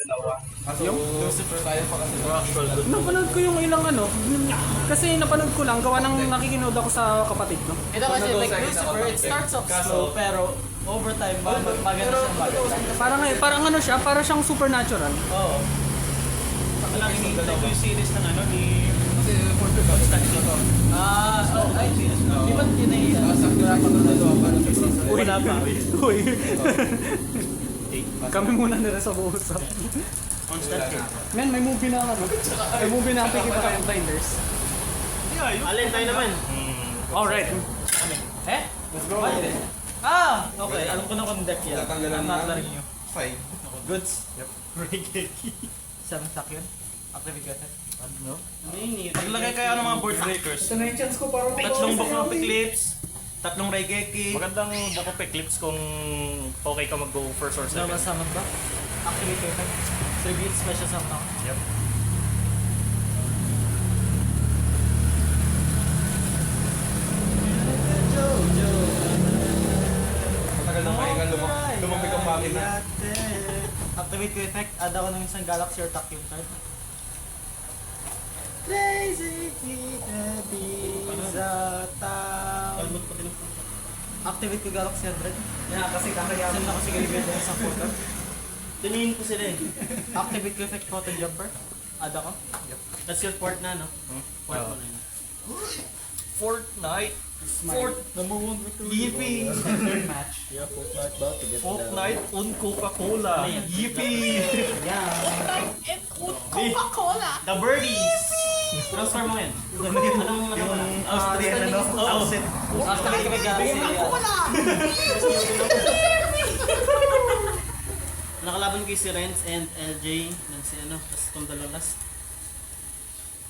Yung? Super tayo pa kasi actual. Napanood ko yung ilang kasi napanood ko lang, gawa ng nakikinood ako sa kapatid ko. Ito kasi like Lucifer, it starts off slow pero over time maganda siya maganda. Parang siya, parang siyang supernatural. Oo. Walang hinihintay ko yung series ng ni... Kasi for the Constantine na to. Ay, di ba yun ay Sakura pa to dalawa para sa season. Wala pa. Uy. Kami muna nila sa buusap. Constantine. Men, may movie na may movie na kita kayong trailers. Alin tayo naman? Alright. Eh? Let's go. Okay. Alam ko na kung deck yan. Tatanggalan I'm not na. letting you. 5. Goods. Regeki. 7 stack yun. Activate ko ito. Ano? Paglagay kayo ng mga board breakers. Ito na yung chance ko para Tatlong Boku Eclipse, tatlong Regeki. Magandang Boku Eclipse kung okay ka mag-go first or second. Summon ba? Activate ko ito. Tribute special summon ako. Yep. Matagal ng pahinga lumamig ang makina. Activate ko effect. Add ako ng isang Galaxy or Tachyon card. Lazy sa town. Activate ko Galaxy 100. Yeah, kasi kakayaman Send ako si Graveyard ng isang photo. Tingin ko sila eh. Activate ko effect Photo Jumper. Add ako. That's your fourth na, no? Fourth mo na yun. Fortnite. Number 1 victory. Yippee! third match. Yeah, Fortnite about to get Fortnite on Coca-Cola. Yippee! And Coca-Cola! The Birdies! Transfer mo yan. Yung Austrian outfit. Activate ko may Galaxy. Nakalaban ko si Renz and LJ ng si tapos itong dalawa last.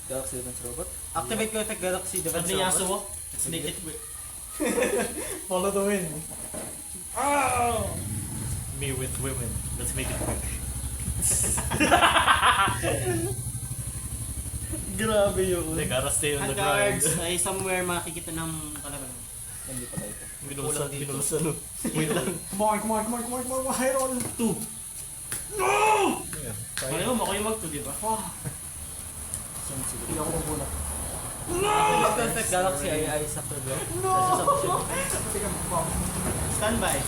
Galaxy Defense Robot. Activate ko effect Galaxy Defense Sabi ni Robot. Yasuo, it's naked with Follow the wind. me with women. Let's make it quick. Grabe yun. They gotta stay on Ang the grind. cards ay somewhere makikita ng kalaban. Hindi pala ito. Binulsan. Wait lang. Come on, high roll. Ano mo, ako yung mag-2, di ba? Hindi ako mabulat. Activate ko effect Galaxy AI sa turbo. Standby.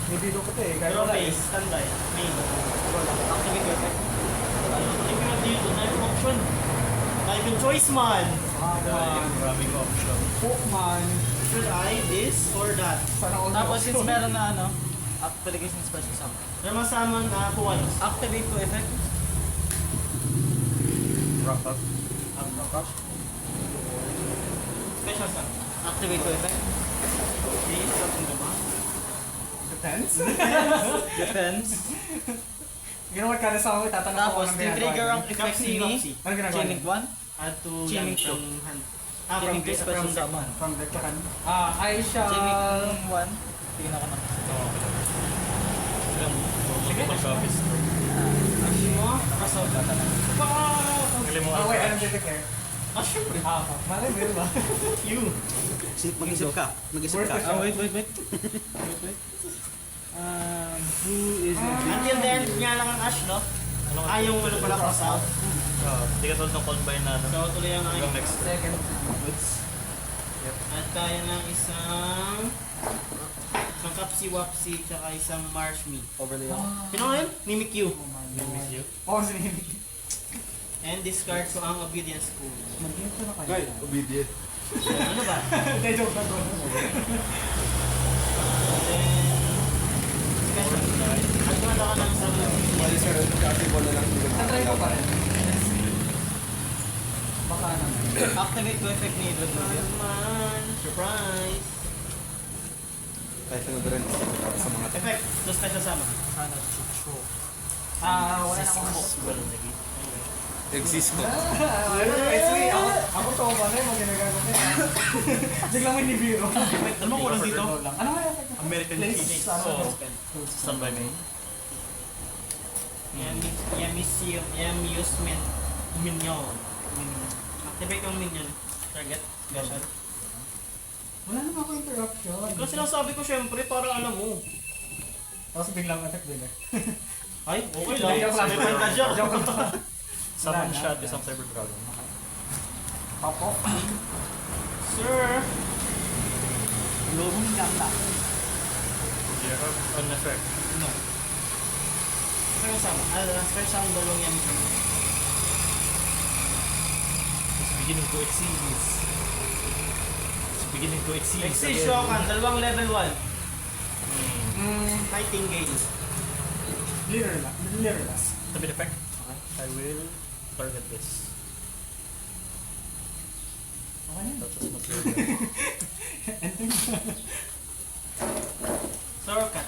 Hindi ko kasi eh. Draw phase. Standby. Main. Activate ko effect. If you want dito, type option. Type yung choice man. Maraming option. Pokemon. Should I this or that? Sana all Tapos since meron na application special summon. May masaman na kuwalos. Activate ko effect. Wrap up. Special sum. Activate ko effect. Okay, something ba? Depends. Defense. Ginawa ka na sa ako, tatanong ko Tapos trigger ang effect Capsi, ni Capsi. Ano ginagawa Chaining niya? 1. Add to Chaining yan, two. from hand. Chaining 2 special summon. From deck to hand. I shall... Chaining 1. Tingnan ako na. Sige, mag-office. Action mo. Nakasol. Galing mo. Oh, wait, I'm declare. Ah, syempre. Malay mo yun ba? You. Mag-isip ka. Worth it. Wait. Who is Until then, niya lang ang Ash, no? Yung ano pala cross out. Hindi ka tulad ng combine na. So, tuloy ang Hanggang aking. next. Second. At tayo ng isang Kapsi-Wapsi, tsaka isang Marshme. overlay ako? Sino nga yun? Mimikyu. Miss you. Oh, sinini. And discard ko ang Obedience School. Mag-ito na kayo. Guy, obedient. Ano ba? Hindi, joke lang ko. Then, special. At kumanda ka ng sa Mali sir, kasi wala lang. Natry ko pa rin. Baka naman. Activate ko effect ni Dragoon. naman. Surprise! Kahit sunod rin para sa mga Effect. So, special sama. Wala na akong exist ko. Ako to ba na yung mga ginagawa ko. Biglang may nibiro. Ano mo kulang dito? Ano nga yung American Place, Cheese. ano? Stand by me. Amusement Minion. Activate yung Minion. Target. Special. Wala naman ako interruption. Kasi sinasabi ko syempre para alam mo. Tapos biglang attack din eh. Ay, okay lang. May fantasy ako. Summon shot, isang Cyber Dragon. Pop off. Sir! Luming lang na. Do you have an effect? No. Kaya sama. First ang dalawang yan. It's beginning to exceed. It's beginning to exceed. Exceed Shokan, dalawang level 1. Fighting games. Lireless. To be effect, I will target this. That's as much as Sorokat.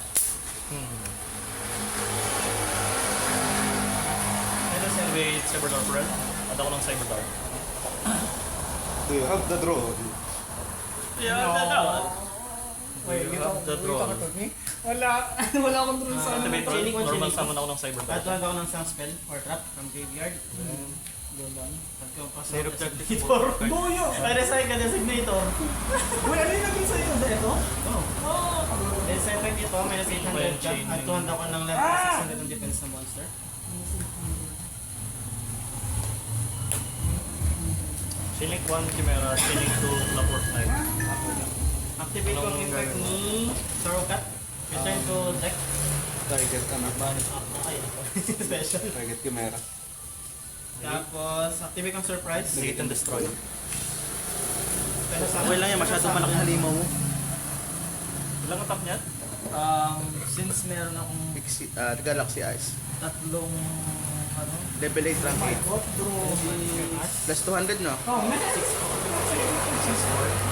Ito si Wait, Cyber Dart Red. At ako ng Cyber Dart. Do you have the draw? Wait, You have the draw. Wala. Wala akong draw sa ano. Activate roll. Chilling ko, Normal chilling ko. summon ako ng Cyber Dart. Tatuhan ako ng isang spell or trap from graveyard. At yung pasok Zero na check. designator. Boyo! I-resign ka designator. Uy, ano yung naging sa'yo? Ito? Resign ka dito, minus 800 ka. At tuhanda ko ng level 600 ng defense na monster. Chilling 1 Chimera, Chilling 2 Laport Knight. Activate ko ang Anong effect gagawin? ni Sorokat. Return to deck. Target Okay, special. Target Chimera. Tapos, activate ang surprise. Hit and destroy. Pero sa Okay lang yan, masyadong malaki halimaw mo. Ilang atap niya? Since meron akong Pixie, Galaxy Eyes. tatlong ano, Level 8 rank 8. Plus 200 no? Oh, man.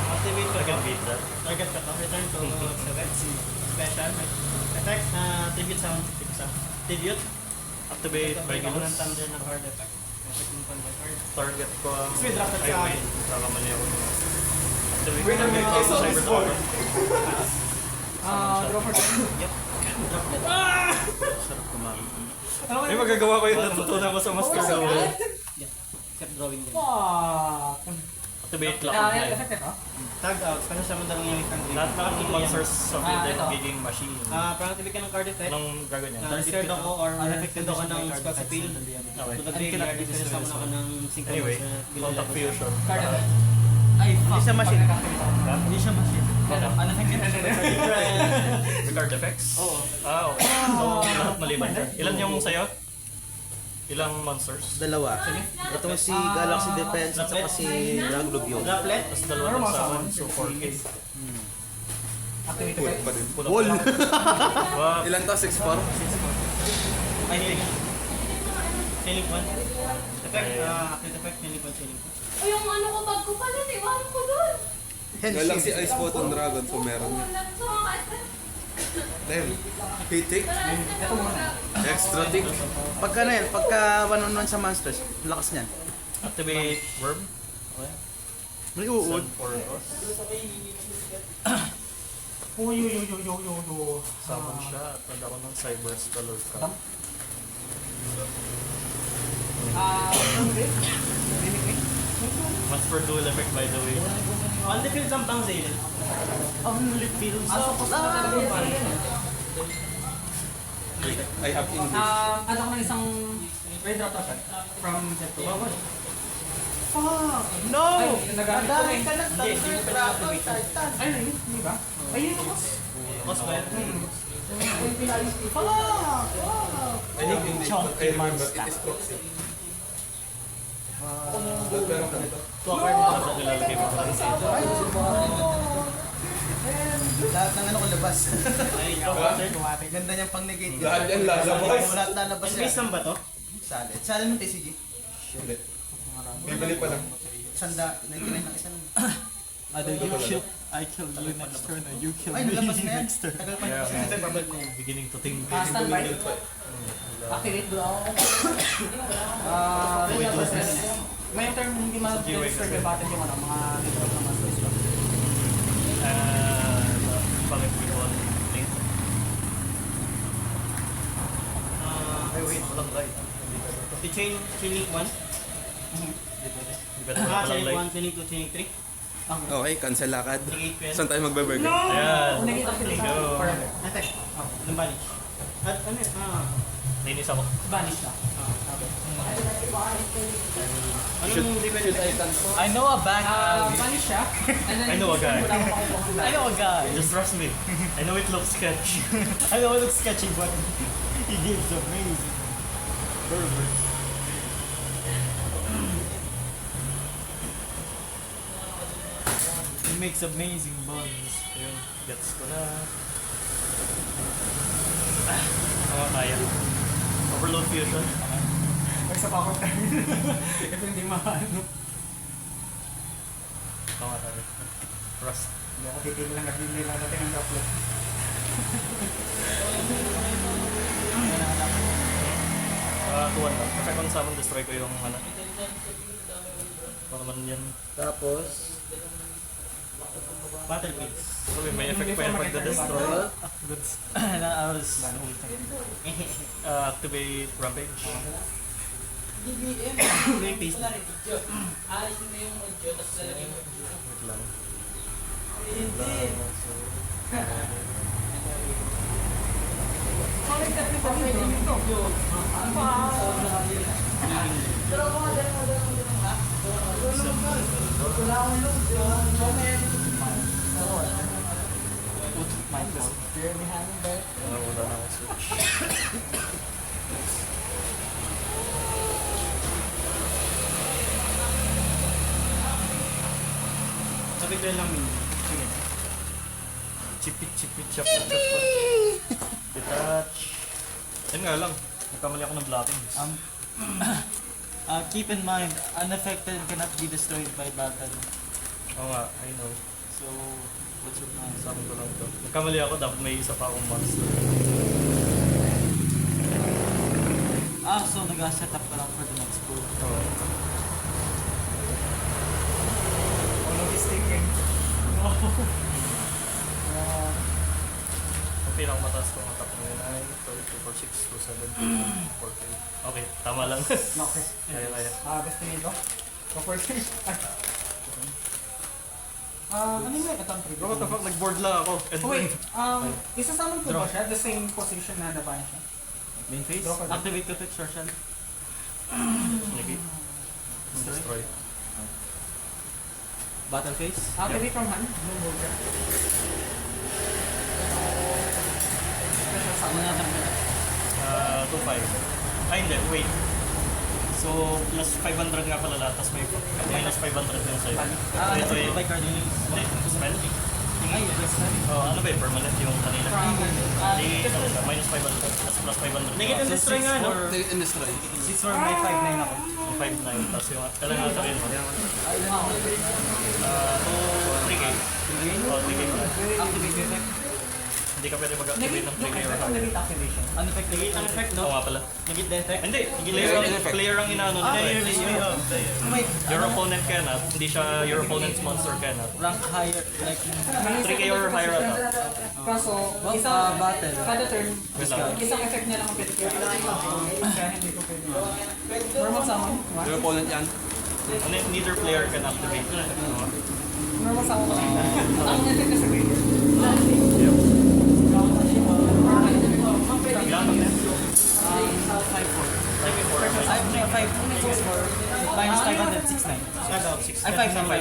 activate ko I can ito. beat that. Target ka to. Return to select. Special. Effect na tribute sound. Tribute. Activate Activate ako ng Regulus. thunder ng hard effect. Effect ng thunder card. Target ko ang... Kasi drafted Ay, sa wait. Nakamali ako. Activate Wait, target ko ang so Cyber this one. Dragon. Draw for time. Drop dead. Sarap kumain. Ano Ay, magagawa ko yung natutunan ko sa Master Zone. Kept drawing din. Fuck. Activate Clock Ah, Knight. effective ha? Tag out. Kanya siya man dalawang yung country. Lahat ng monsters sa build ito. magiging machine. Parang activate ka ng card effect. Anong gagawin niya? Discard ako or Unaffected affected ako by ng card spell sa effects field. and the other. Okay. To the graveyard, kasi summon ako ng 5 Anyway, monster. contact fusion. Card effect. Ay, Hindi siya machine. Hindi siya machine. Unaffected. The card effects? Oo. Ah, okay. So, lahat maliban ka. Ilan yung sa'yo? Ilang monsters? Dalawa. Itong si Galaxy Defense at saka si Raglobio. Droplet. Tapos dalawa ng summon, so 4K. Activate Wall effect. pa din. Wall! Wow. Ilan to? 6-4? Ay, hindi. Chaining 1. Effect, active effect, chaining 1, chaining 2. Ay, yung ano ko, bag ko pa nun, iwan ko dun. Galaxy Henshin. Ice Photon Dragon, so meron niya. Wala sa mga kaisan. Then, Hitik, Ito muna. Extra Tick. Pagka na yan, pagka 1-on-1 sa Monsters, lakas niyan. Activate Verb. May uod. Send for us. Uy, uy, uy, uy, uy, uy, uy. Summon siya at nada ko ng Cyber Stellar Cup. Mas for dual effect by the way. On the field ang bang Zale. Only feels so. I have English. Ano ko ng isang red drop shot from Jet 2. No! Ay, nagamit ko eh. ka ng Thunder Dragon, Titan. Ay, hindi ba? Ayun yung boss. Cost ba yan? I have English, but I remember it is proxy. Meron ka nito. Tapos nilalagay mo. Lahat ng ano ko labas. Ay, Ganda niyang pang-negate. Lahat yan lalabas. Lahat lalabas Base yan. lang ba to? Salad. Salad mo TCG. Ulit. Bibili pa lang. Sanda. 99 lang isa nun. I kill you next turn, you kill Ay, nalabas na yan. Tagal pa Kaya niya. beginning to think. Standby. Activate doon ako. May term hindi ma-transfer the button yung ano, mga network na masters. And bakit we want link? Ay wait, walang light. The chaining 1. Hindi pwede. Walang Chaining light. 1, chaining 2, chaining 3. Okay, cancel lakad. Chaining 8 Saan tayo magbe-burger? Ayan. Unang activate. Go. Forever. Attack. Lumbanish. At ano Nainis ako. Vanish na. Anong defense item? I know a back alley. Vanish siya. And then, I know a guy. wala akong makukuha. I know a guy. Just trust me. I know it looks sketchy. I know it looks sketchy, but he gives amazing. Perfect. He makes amazing buns. Ayun, gets ko na. Kaya. Overload fusion. Pag sa pakot tayo. Ito hindi maano. Tama tayo. Rust. Hindi ako titigil lang. Nagbibili lang natin ang droplet. Tuwan lang. Effect on summon, destroy ko yung ano. Ano naman yan. Tapos, Battle Piece. Sabi, may effect pa yung pagda-destroy. Goods. I was Activate Rampage. Green Piece. Wait lang. Wala na akong switch. Sabi ko lang mini. Sige. Chipit, chap, chap, chap. Detach. Yan nga lang. Nagkamali ako ng blocking. keep in mind, unaffected cannot be destroyed by battle. Oo nga, I know. So, what's your plan? Summon ko lang to. Nagkamali ako, dapat may isa pa akong monster. So nag-set up ka lang for the next pull. Oo. All of his thinking. Ang pinakamataas ko ang attack ngayon ay 2, 4, 6, 2, 7, 4, 8. Okay, tama lang. Okay. Kaya. Gusto nito? So for sure. Ano yung attempt trigger? Bro, what the fuck? Nag-board lang ako. And Oh wait, isasamon ko ba siya? The same position na nabanish siya? Main phase? Draw ka lang. Activate Cryptic Sorcery. Negate. Destroy. Battle phase? Activate from hand. Blue Burger. Ano na natin? 2, 5. Ay, hindi. Wait. So, plus 500 nga pala lahat. Tapos may minus 500 yung sa'yo. Ito Activate yung... by card release. Hindi, spell. Ay, yes, sorry. Ano ba yung permanent yung kanina? Hindi, ano siya, minus 500. Tapos plus 500. Negate and destroy nga, no? Take and destroy. 6 or may 5-9 ako. 5-9. Tapos yung... Kailangan ata rin mo. 3K. Oh, 3K pala. Activate effect. Hindi ka pwede mag-activate ng 3K or higher. Negate activation. Unaffected. Negate ang effect, Oo no? nga pala. Negate the effect. Hindi, player ang inaano nito eh. Wait, Your opponent cannot. Hindi siya your opponent's monster cannot. rank higher, like, 3K or higher ata. Kaso, isa, battle. kada turn, Wait lang. isang effect niya lang ang pwede kaya hindi ko pwede. Normal summon. One. Your opponent yan. Neither player can activate. Normal summon. Ang effect na sa graveyard. I have 5, 6, 4, minus 500, 6, 9. I 5, 9, 5, 9.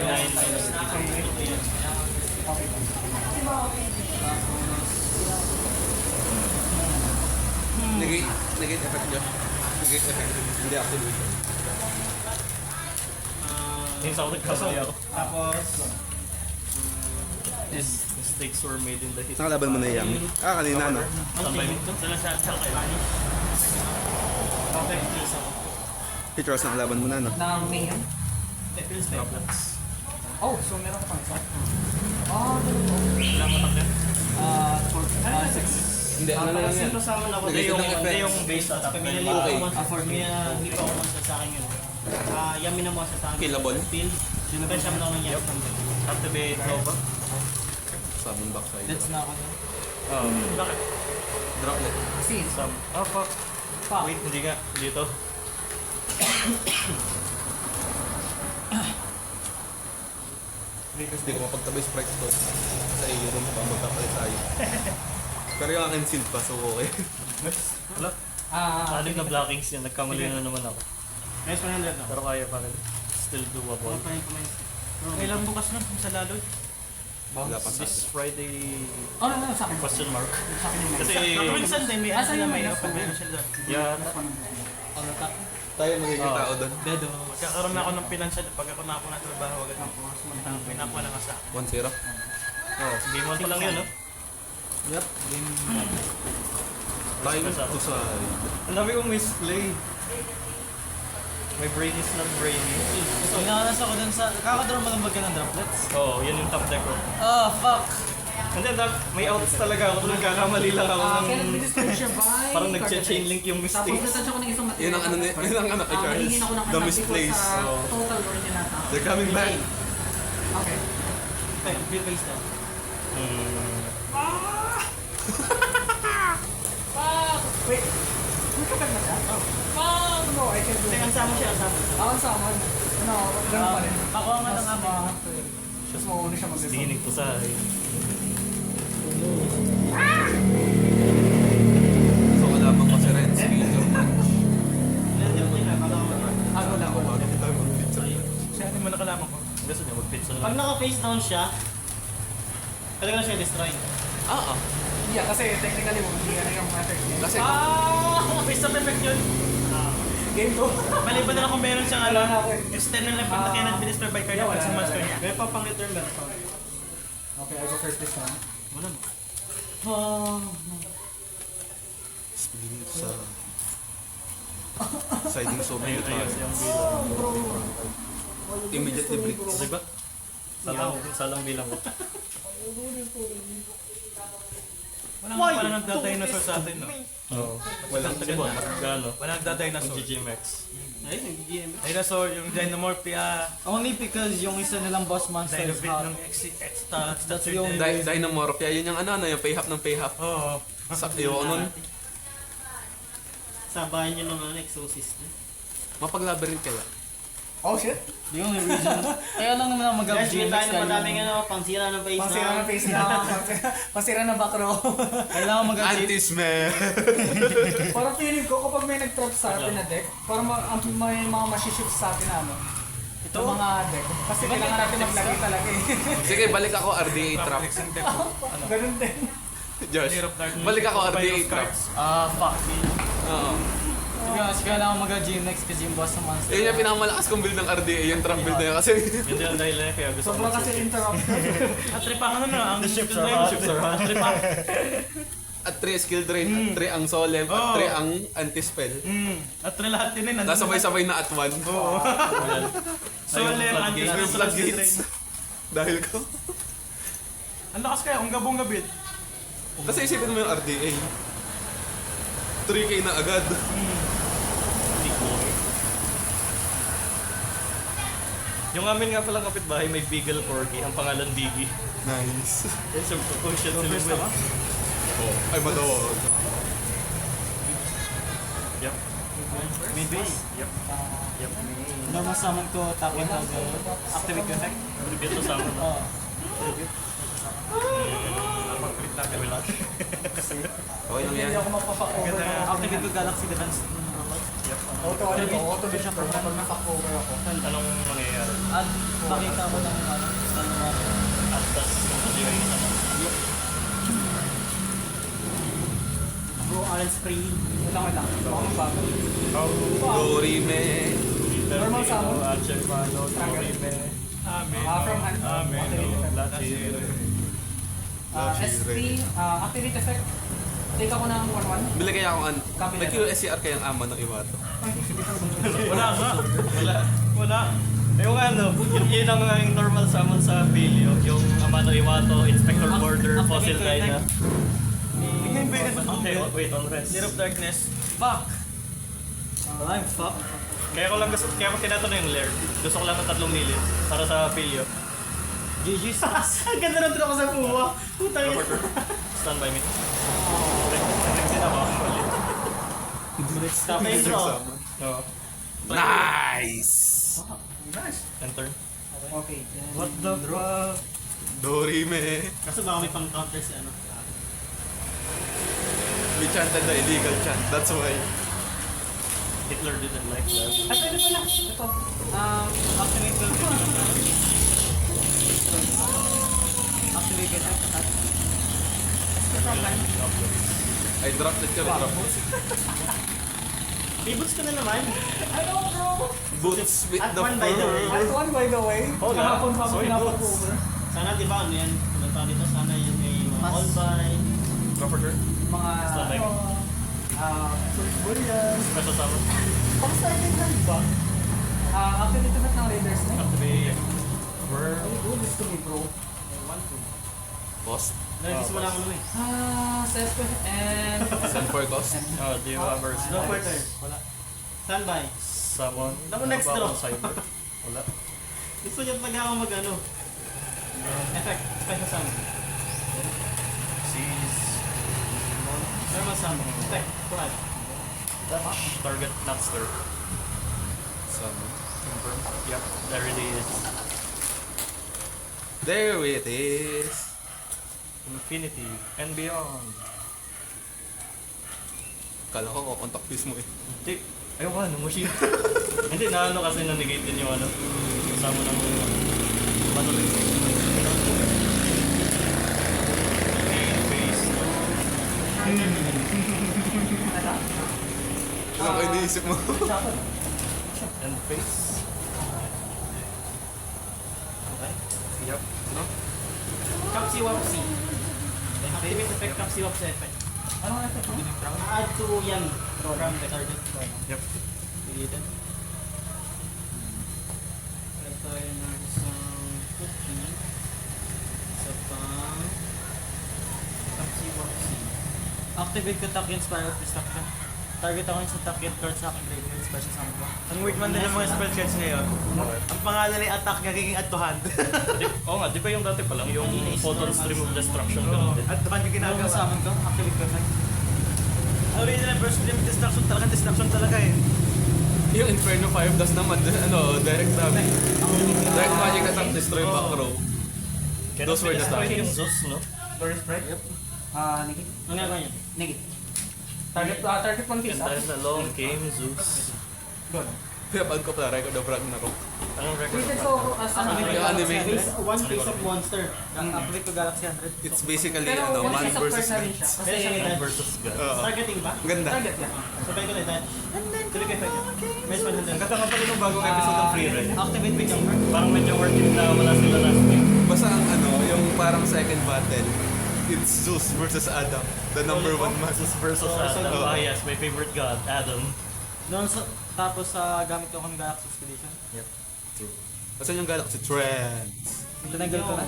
Negate effect Josh. Negate effect. Hindi activation. Yung sa ako nagkamali ako. Tapos, Mistakes were made in the hit. Nakalaban mo na yan. Kanina no? Tambay mo. dala sa kay Vanish. Okay, please ako. Hitros nakalaban mo na no? Na mayhem. Defense effect. Problems. Oh, so meron ka pang isa. Ilang attack yan? 6. Hindi, ano lang yan. Simple summon ako. Hindi Negate yung, ng effect. hindi yung base attack. Pamilya Yung- lipo Okay. ako for me, hindi pa ako monster sa akin yun. Yami na monster sa akin. Killable? Kill. Defense summon ako ng Yami. Activate Nova. Sabon backside. That's na ako. Bakit? Droplet. Seize. Fuck. Fuck. Wait, hindi nga. Dito. Hindi ko mapagtabay sprite ko. Sa iyo rin pa magkapalit tayo. Pero yung akin sealed pa, so okay. Wala. Anim na blockings yan, nagkamali na naman ako. Minus 100 na. Pero kaya pa rin. Still doable. Kailan bukas na sa laloy? Wala pa sa This Friday, Oh, no, sa akin. question mark. Sa akin yung Kasi, Tuwing Sunday may Asa yung may minus open meron sila. yeah, tayo magiging tao doon. Dedo. Magkakaroon na ako ng financial pag ako na ako ng trabaho agad ng pumas. May nakuha lang sa 1-0. oh, game 1 pa lang yun, no? Yup. Game. Time to side. Ang dami kong misplay. My brain is not brainy. Inanas ako dun sa... Kakadraw mo lang ba ng droplets? Oo, yun yung top deck ko. Oh, fuck! And then, may outs talaga ako. Nagkakamali lang ako Kailan ng... dispatch siya by Parang nag-chain link yung Tapos mistakes. natouch ako ng isang material. Yun ang ano, yun ang ano kay Charles. Mahingin ako ng The contact misplace. sa Oo. total or niya nata. They're coming back. Okay. Okay, bill base na. Wait. May kapag na siya? No, I can do it. Ang sama siya, ang sama. Ako sa akin. Ano, ganun pa rin. Pakuha nga ng ama. Mas mauna siya mag-design. Dinig ko sa... So, kalaban ko si Renz. Ako na ako. Siya, hindi mo nakalaman ko. Gusto niya mag-pizza Pag lang. naka-face down siya, talaga na siya destroy. Oo. Yeah, kasi technically, hindi ano yung matter. Kasi Face of effect yun. Game 2. Maliban na lang kung meron siyang Wala na ako eh. external effect na cannot be destroyed by card Yeah, wala effects sa na, monster wala niya. na. Kaya pa pang return meron pa. Okay, I go first this time. Wala mo. speeding sa siding so many Ayun, ayun, times. yung bilang. Immediately blitz. Diba? Salang bilang ko. Walang pala nagda-dinosaur sa atin, no? Oo. Walang taga Gano? Walang nagda-dinosaur. GG Max. Ay, nag-GM. Dinosaur, yung Dinomorphia, Only because yung isa nilang boss monster is Dinobit hot. ng extra That's the only- Dynamorphia, yun yung ano, yung payhap ng payhap. Oo. Sa iyo, ano, Sabayan nyo ng ano, exorcist. mapaglabyrinth kaya. Oh shit! The only reason. Kaya lang naman ako Guys, may mag-GMX tayo na madaming ano, pangsira ng face Pasira na face na. Pasira na back row. Kailangan mag-GMX. Anti-smell! Parang feeling ko kapag may nag-trap sa atin na deck, parang may mga masishift sa atin na ano. Ito mga deck. Kasi kailangan natin maglagay talaga eh. Sige, balik ako RDA trap. Ganun din. Josh, balik ako RDA trap. Fuck. Oo. Kasi kailangan mag-GMX kasi yung boss ng monster. Yun yung pinakamalakas kong build ng RDA, yung trap build na yun. Kasi Yun din ang dahilan niya, kaya gusto ko Sobrang kasi mag-switch. interrupt. At tripangan na ang The ships are hot. Tripang. at 3 skill drain, at 3 ang solemn, at 3 ang anti-spell. At lahat din eh. Tapos sabay-sabay na at 1. Oo. Solem, Yung floodgates. Dahil ko. Ang lakas kaya, ang gabong gabit. Kasi isipin mo yung RDA. 3k na agad. Yung amin nga palang kapitbahay may Beagle Corgi, ang pangalan Biggie. Nice. Yes, oh shit, sila ba? Oh, ay madawag. Yep. Maybe. Yep. Yep. Normal summon ko, tap and activate yung effect. Dito sa amin. Oo. Napag-click natin wala. Okay lang yan. Hindi ako mapapakover. Activate ko Galaxy Defense. Auto ano ko, auto din siya kapag napakover ako. Anong mangyayari? At pakita ko ng ano. Atlas yung UAE naman. Bro, Alan Spree. Wala. Baka magbago. Dorime. Normal summon. Archer Mano, Dorime. From hand. Activate effect. Lachir. SP, activate effect. Take ako ng 1-1. Bili kaya akong Copy may that. QSCR kayang ama ng Iwato. Wala nga. Wala. Yung ano, yun ang yung normal summon sa Filio. Yung Amano Iwato, Inspector Border, Fossil Dyna. Tingnan ba yun? Okay, wait, on rest. Year of Darkness. Fuck! I'm fuck. Kaya ko tinatanong yung lair. Gusto ko lang ng 3 million para sa Filio. GG's. Ang ganda ng truck sa puwa. Putang ina. Stand by me. Next din ako actually. Stop na intro. Oo. Nice! Enter. Okay. What the fuck? Dorime. Kaso baka may pang-counter si ano. We chanted the illegal chant. That's why. Hitler didn't like that. Ay, pwede pala. Ito. Activate ko. Activate ko. I dropped it. Kaya drop it. May boots ka na naman. Ano, bro? Boots with At the one by the way. At one, by the way. Oh, Kahapon pa ako Soy pinapa-cover. Sana di ba ano yan? Ano tawag dito? Sana yun may mga all by. Comforter. Mga, Sanay. First Bullion. Special summon. Pang second hand ba? Actually, ito ng Raiders na. Activate. Ay, good. Gusto ni bro. Cost. Nagkis mo lang ano eh. Sespe and... Send for cost. Do you have our No quarter. Wala. Standby. Summon? Naku, next Ano ba draw. ang cyber? Wala. Gusto niya pag ako mag ano. Effect. Special summon. Seize. Normal summon. Effect. Command. Target not stir. Summon. Confirm. Yep. There it is. There it is. Infinity and beyond. Kala ko contact piece mo eh. Hindi. Ayoko ano mo siya. Hindi na ano kasi na-negate din yung ano. Kasama ng manulit. Face. Ano kayo iniisip mo? And face. Okay. Yep. No? Capsi Wapsi. Activate effect Capsi Wapsi effect. Ano nga ito? Add to yan. From the target. Yep. Deleted. Add tayo ng isang cookie. Isa pang Capsi Wapsi. Activate ko Takian Spiral of Destruction. Target ako yung sa Takian card sa akin graveyard special summon ko. Ang weird man din ng mga spell cards ngayon. Ang pangalan ay attack nagiging add to hand. Oo nga, di ba yung dati pa lang? Yung photon stream of destruction ganun din. Add to hand yung Ano ginagawa. yung summon ko? Activate ko effect. Original first stream destruction talaga eh. Yung Inferno 5 das naman, ano, direct damage. Direct magic attack, destroy back row. Those were the Pwede yung times. Zeus, no? Doris Sprite? Yep. Nigit. Ang ginagawa niya. Nigit. Target one piece, And then along came Zeus. Good. Kaya pag ko pala, record of Ragnarok. Anong record? Tweeted ko as ano Yung anime. One face of monster. Ang activate ko Galaxy 100. It's basically, Pero ano, one man piece of versus card na rin man. siya. Kasi Kasi Man versus God. targeting ba? Ang ganda. target lang. Sabay ko na touch. Tuloy kayo effect. May spell Ang hand. ganda pa rin ng bagong episode ng Free Ride. Activate with number. Parang medyo worth it na wala sila last week. Basta ang ano, yung parang second battle, it's Zeus versus Adam, the number one man. Zeus versus Adam. Oh. Ah yes, my favorite god, Adam. Doon sa, tapos sa gamit ko ng Galaxy Expedition. Asan yung Galaxy Trends? Tinagal ko na.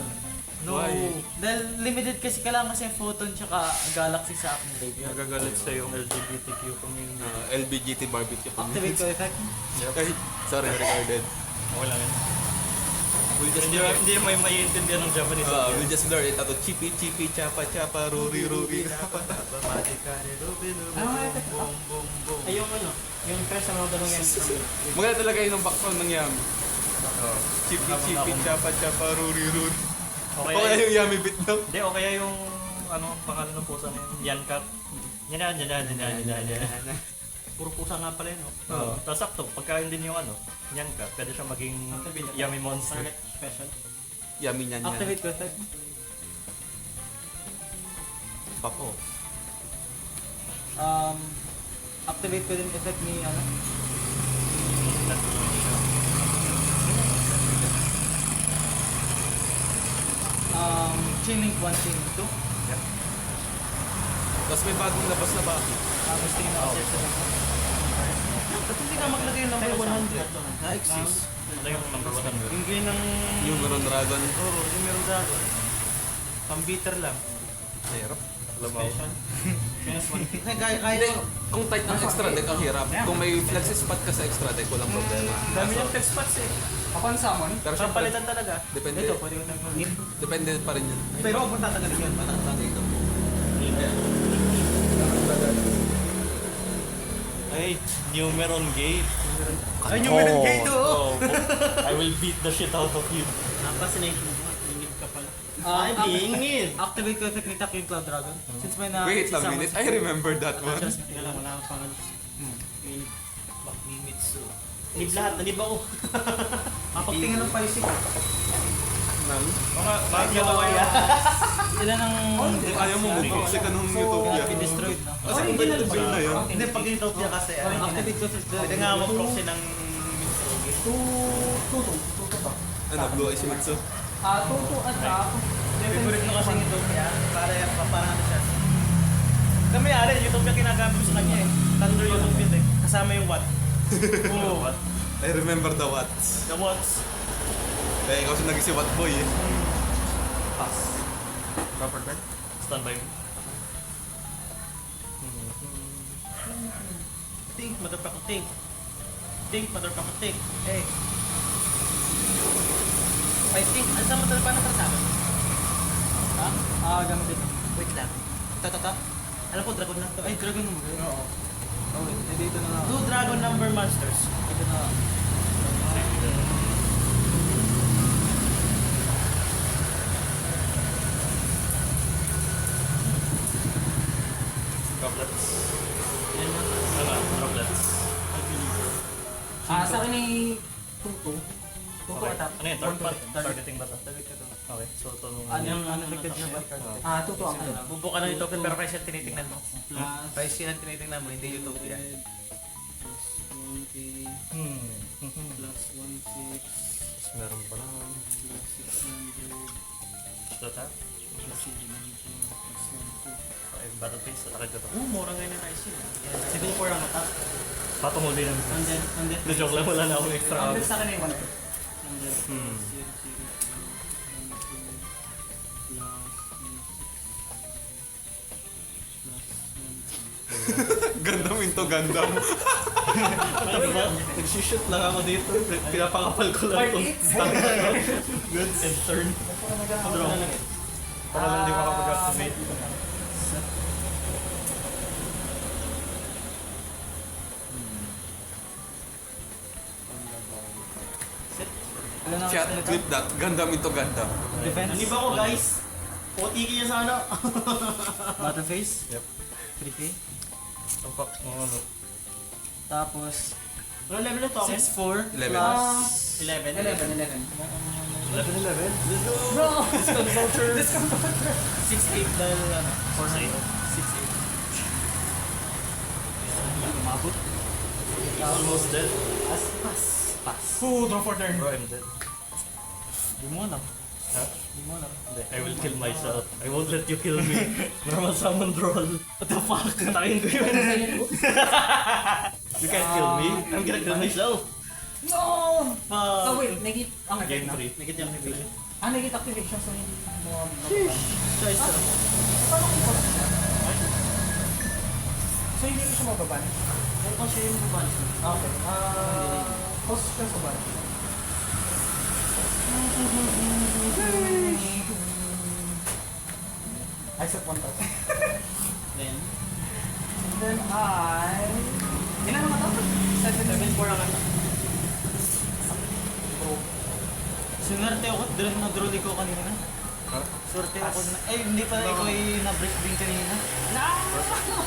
No. Why? Dahil limited kasi kailangan kasi yung photon tsaka Galaxy sa aking graveyard. Nagagalit sa yung LGBTQ community. LBGT barbecue. Activate ko effect. Ay, sorry, recorded. Okay lang yun. We'll just Hindi, learn. hindi may maiintindihan ng Japanese. We'll just learn it. Ato, chipi, chipi, chapa, chapa, ruri, ruri, rapa, tapa, Ano nga ito? Ay yung ano, yung press sa mga dalawang yan. Maganda talaga yun ang background ng Yami. Chipi, chipi, chapa, chapa, ruri, ruri. O Okay. kaya yung Yami bit daw. Hindi, o kaya yung ano, pangalan ng pusa na yun, Yankat. Yan. Puro pusa nga pala yun. Oo. Tapos sakto, pagkain din yung ano, Yankat, pwede siya maging yummy monster. Target special. Yami niyan yan. Activate ko effect. Papo. Activate ko din effect ni ano. Chain link 1, chain link 2. Tapos may bagong labas na ba? Tapos tingin ako sa Ba't hindi ka maglagay ng number 100? Na-exist. Ano yung number 100? Yung gay ng... Yung Meron Dragon. Oo, yung meron dragon. Pang-bitter lang. Hirap. Special. Minus 1. Hindi, kung tight ng extra deck, ang hirap. Kung may flex spot ka sa extra deck, walang problema. Dami yung text spots eh. Ako ang summon. Pero Siyang syempre, palitan talaga. depende, Ito, pwede ko nag-mag-in. depende pa rin yun. Pero huwag mo tatagalin yun. Mataas ito. Ay, Numeron Gate. Ay, yung meron gay to! Oh, I will beat the shit out of you. Fascinating mo. Ingit ka pala. Ay, bingit! Activate ko effect ni Tap yung Cloud Dragon. Since may na... Wait lang minute, I remember that one. Teka lang, wala akong pangalan. Nib lahat, nanib ako. Kapagtingin ng Pisces. Bakit galawa yan? Ilan ang... Ayaw mo move kasi ka nung Utopia. destroyed na. Kasi kung ganito yun na yun. Hindi, pag Utopia kasi, Activate ko effect pwede nga ako proxy ng Mitsugi. Tuto to. Ano, Blue Eyes Mitsu. Tuto attack. Favorite mo kasi ng Utopia, parang ano siya. Kami alin, Utopia kinagamit ko sa kanya eh. Thunder Utopia eh. Kasama yung what? Oo. I remember the Watts. The what's? Kaya ikaw siya naging si Watt Boy eh. Pass. Proper turn. Stand by me. Think, motherfucker, think. Think, motherfucker, think. Hey. I think, ano sa motherfucker na kasama? Gamit dito. Wait lang. Ito. Alam ko, dragon na to. Ay, Dragon mo ba? Oo. Oh, wait. Dito na lang. 2 dragon number monsters. Dito na lang. Droplets. Yan lang. Droplets. Sa akin ay Tuto. Tuto Okay. attack. Ano yun? Targeting ba ito? Okay, so ito nung... Ano yung unaffected na ba? Tuto ang ano. Bubuka na yung token pero price yan tinitingnan mo. Price yan tinitingnan mo, hindi Utopia. Tapos meron pa lang... Ito ta? Okay, battle phase. Atakad ko to. Mura ngayon na price yun. 7-4 ang attack. Patunguli lang. And then, No joke lang, wala na akong extra. Ang sa akin ay 1. Gandam into Gundam. Ano ba? Nag-shoot lang ako dito. Pinapakapal ko lang itong goods and turn. Draw. Para lang di makapag-activate. Ilan ang Chat, clip that. Gundam into Gundam. defense? Nanib ako guys. OTK niya sa ano. Battle phase? Yep. 3K. Ang fuck mo ano. Tapos, Ano level ng token? 6-4 11. plus... 11. 11. 6-8 dahil ano. 4-8. Umabot. Almost dead. Pass. Draw for turn. Bro, I'm dead. Di mo alam. Ha? Di mo alam. Hindi, I will kill myself. I won't let you kill me. Normal summon roll. What the fuck? Katakin ko yun. You can't kill me. I'm gonna kill myself. No! Wait, negate ang effect Game na. 3. Nagit yung reveal. Negate activation so hindi mo... Choice to. Paano kung post siya? So hindi ko siya mababan? Kung kasi yung mabalik. Okay. Post siya sa ban. I set 1,000. Then, Then ilan ang matapos? 7-4 ang ano. Sinerte ako, nag-roll ko kanina. Ha? Sorte ako na... Eh, hindi pala ikaw ay na-break din kanina.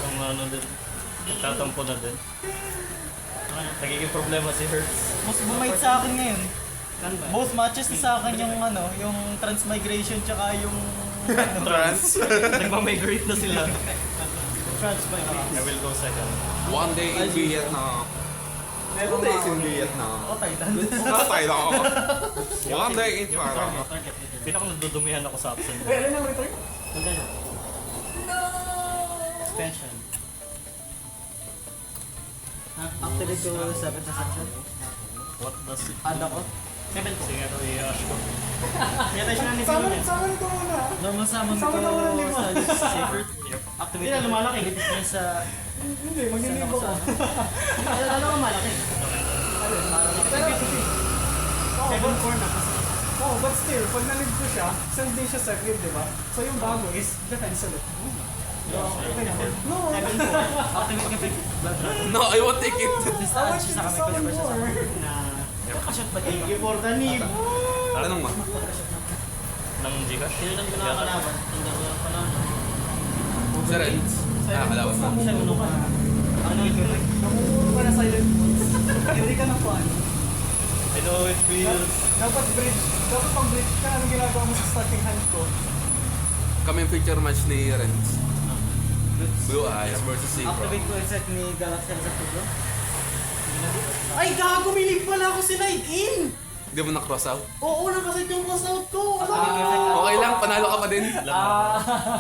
Ang ano din. Nagtatampo na din. Nagiging problema si Hertz. Mas bumait sa akin ngayon. Both matches na sa akin yung ano, yung transmigration tsaka yung... Trans. Nagmamigrate na sila. Transmigration. I will go second. One day in Vietnam. One day in Vietnam. O, Thailand. Tatay lang ako. One day in Parang. Pinaka nadudumihan ako sa absent. Wait, alin ang return? Expansion. Activate ko 7 sa section. What does it Add ako. 7 po. Sige, ano i-ash ko. Kaya tayo siya Sama niya. nito muna. Normal summon ko Sama na mo ng lima. sa safer. Activate Hindi na lumalaki. Activate niya sa... Hindi, maglilibo ko. Ano ka malaki? Pero, 7-4 na kasi. oh, but still, pag nalig ko siya, send din siya sa grid, di ba? So yung bago is defense ulit. Okay na. No, 7-4. Activate ka effect. Blood Dragon. No, I won't take it. I Discharge want you sa to kami summon ko sa more. Na... Nakashot ba Thank dito? you for the nib. Anong ma? ng Gcash. Sinunan ko na kalaban. Hindi ko lang kalaban. Si Renz. Kalaban mo. Siya uno ka. Ang nagiging Namumuro ka na silent moves. Hindi ka na fun. I know it feels... Dapat bridge. Dapat pang bridge ka. Anong ginagawa mo sa starting hand ko? Kami yung feature match ni Renz. Blue Eyes versus Zebra. Activate ko yung set ni Galaxy sa Pugo. Ay, gago! Milig pala ako si Night In! Hindi mo na-cross out. Oo, nakaset yung cross out ko! Okay lang, panalo ka pa din.